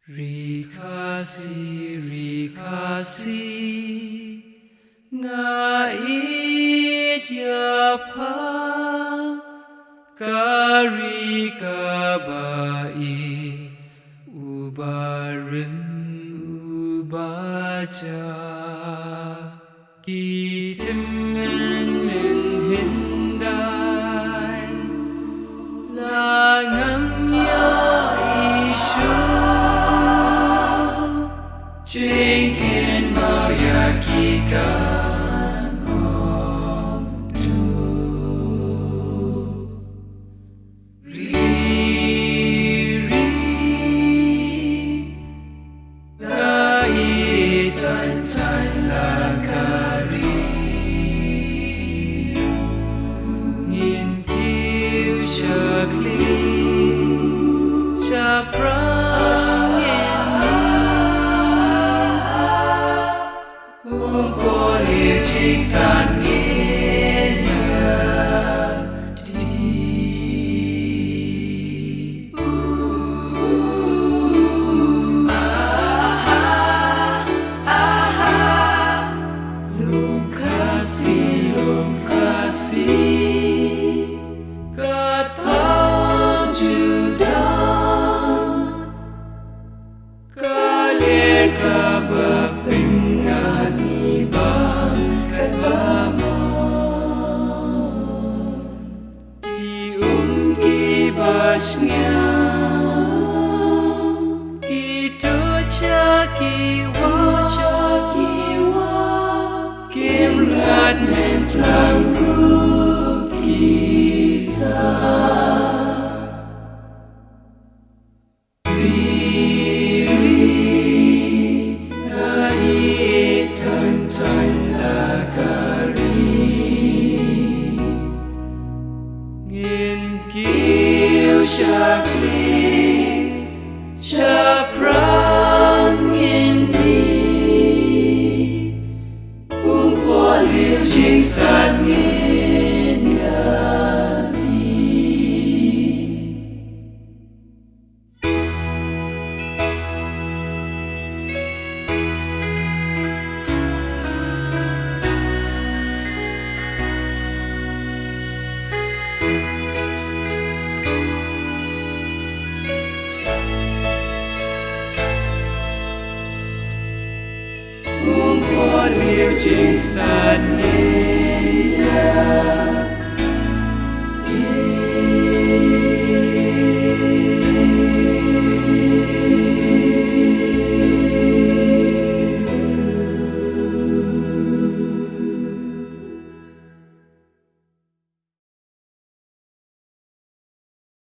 Rikasi ngait yapa karikabai ubarim ubaca kitemen menghindai langamnya isu Jengken mau yakikan San Gitu cakiwa Kimrat mentlang kisah Riri Ngai tan lakari Ngin kiu syakli Syaprang ini Boleh jingsan ngin yati Boleh jingsan